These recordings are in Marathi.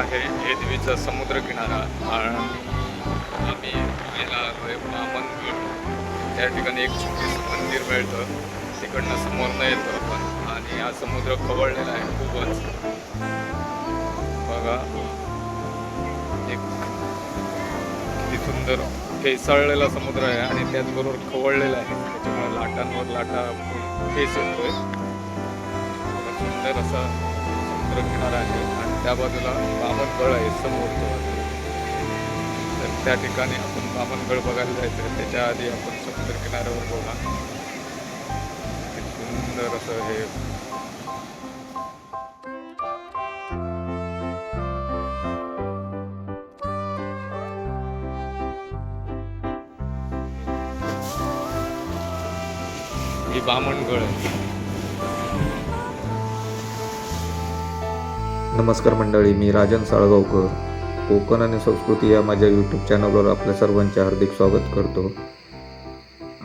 आहे हेदवीचा समुद्र किनारा आणि आम्ही पाहायला आलोय बामणगड. त्या ठिकाणी एक छोटंसं मंदिर मिळतं, तिकडनं समोरनं येतो आपण आणि हा समुद्र खवळलेला आहे खूपच. बघा एक किती सुंदर फेसाळलेला समुद्र आहे आणि त्याचबरोबर खवळलेला आहे, त्याच्यामुळे लाटांवर लाटा फेस येतोय. सुंदर असा समुद्र किनारा आहे आणि त्या बाजूला बामणगड आहे समोरच्या बाजूला. तर त्या ठिकाणी आपण बामणगड बघायला जायचं. त्याच्या आधी आपण समुद्र किनाऱ्यावर बघा सुंदर असं हे ही बामणगड आहे. नमस्कार मंडळी, मी राजन साळगावकर. कोकण आणि संस्कृती या माझ्या यूट्यूब चॅनलवर आपल्या सर्वांचे हार्दिक स्वागत करतो.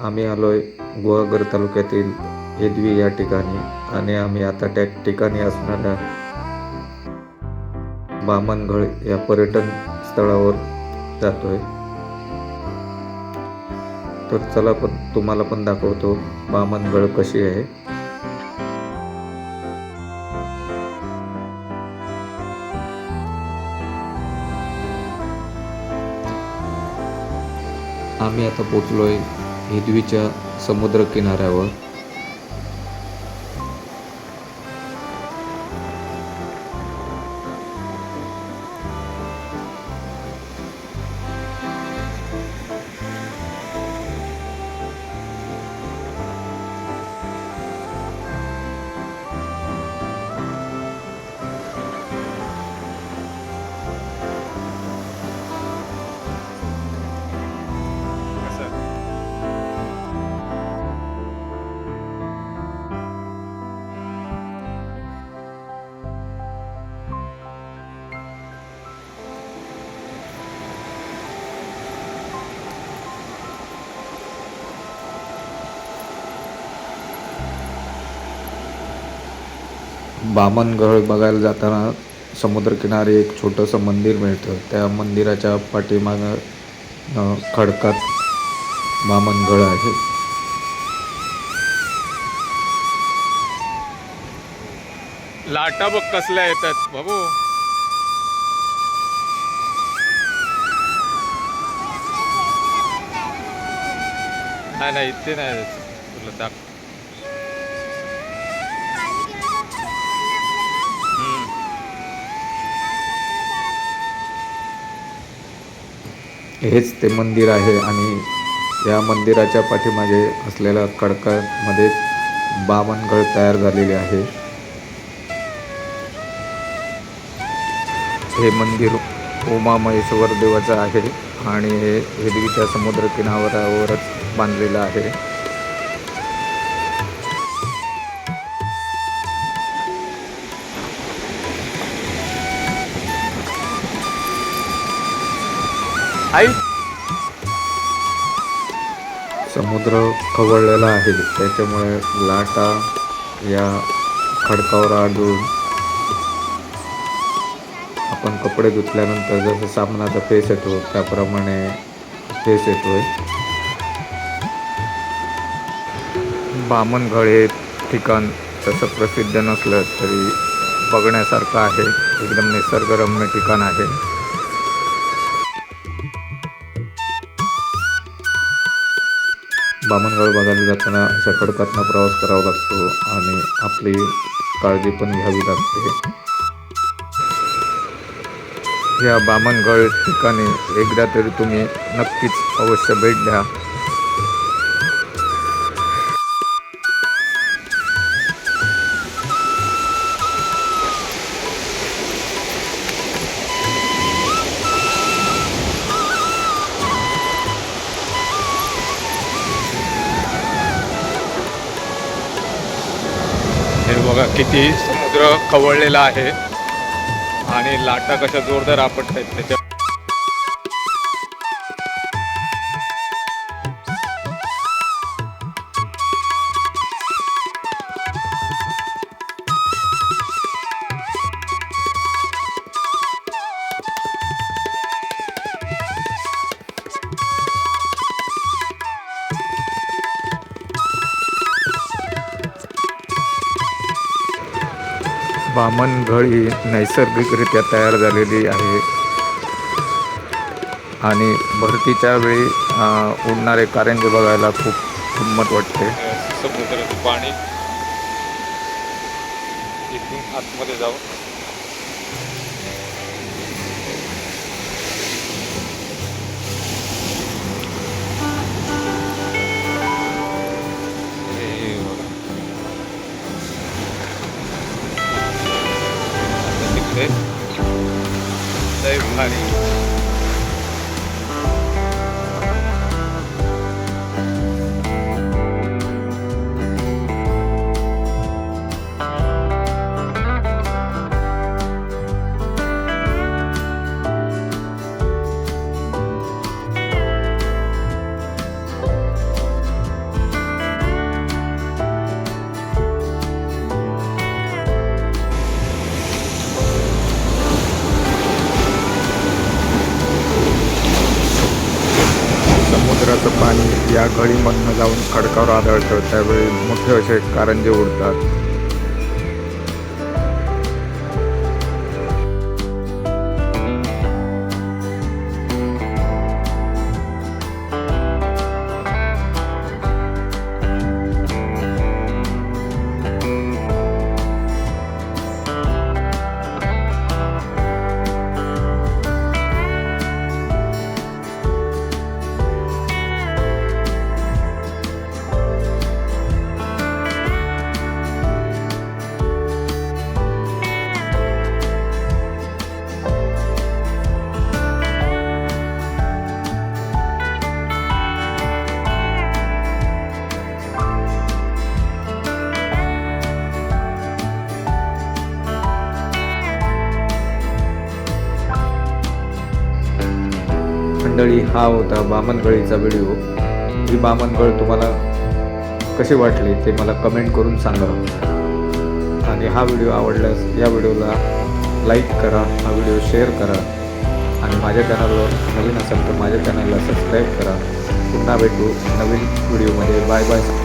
आम्ही आलोय गुहागर तालुक्यातील हेदवी या ठिकाणी आणि आम्ही आता त्या ठिकाणी असणाऱ्या बामणगड या पर्यटन स्थळावर जातोय. तर चला तुम्हाला पण दाखवतो बामणगड कशी आहे. आम्ही आता पोचलोय हेदवीच्या समुद्र किनाऱ्यावर. बामणगड बघायला जाताना समुद्रकिनारी एक छोटंसं मंदिर मिळतं. त्या मंदिराच्या पाठीमागं खडकात बामणगड आहे. लाटा बघ कसल्या येतात बाबू. नाही नाही इथे नाही तुला दाख. हेच ते मंदिर आहे आणि या मंदिराच्या पाठीमागे असलेल्या खडकामध्ये बामणगड तयार झालेले आहे. हे मंदिर उमा महेश्वर देवाचं आहे आणि हे हेदवीच्या समुद्र किनाऱ्यावरच बांधलेलं आहे. आई समुद्र खवळलेला आहे, त्याच्यामुळे लाटा या खडकावर आढळून आपण कपडे धुतल्यानंतर जसं साबणाचा फेस येतो त्याप्रमाणे फेस येतोय. बामणगड हे ठिकाण तसं प्रसिद्ध नसलं तरी बघण्यासारखं आहे. एकदम निसर्गरम्य ठिकाण आहे. बामणगड बघायला जाताना अशा खडकातनं प्रवास करावा लागतो आणि आपली काळजी पण घ्यावी लागते. या बामणगड ठिकाणी एकदा तरी तुम्ही नक्कीच अवश्य भेट द्या. हे बघा किती समुद्र खवळलेला आहे आणि लाटा कशा जोरदार आपटत आहेत त्याच्या. बामणघळ ही नैसर्गिकरित्या तयार झालेली आहे आणि भरतीच्या वेळी उडणारे कारंजे बघायला खूप गंमत वाटते. समुद्राचं पाणी इथून आतमध्ये जाऊ. हे बघा. आता तिकडे लय भारी समुद्राचं पाणी या गळीमधनं जाऊन खडकावर आदळतं, त्यावेळी मोठे असे कारंजे उडतात. मंडळी, हा होता बामणगळीचा व्हिडिओ. ही बामणगळ तुम्हाला कशी वाटली ते मला कमेंट करून सांगा. आणि हा व्हिडिओ आवडल्यास या व्हिडिओला लाईक करा, हा व्हिडिओ शेअर करा आणि माझ्या चॅनलवर नवीन असेल तर माझ्या चॅनलला सबस्क्राईब करा. पुन्हा भेटू नवीन व्हिडिओमध्ये. Bye bye.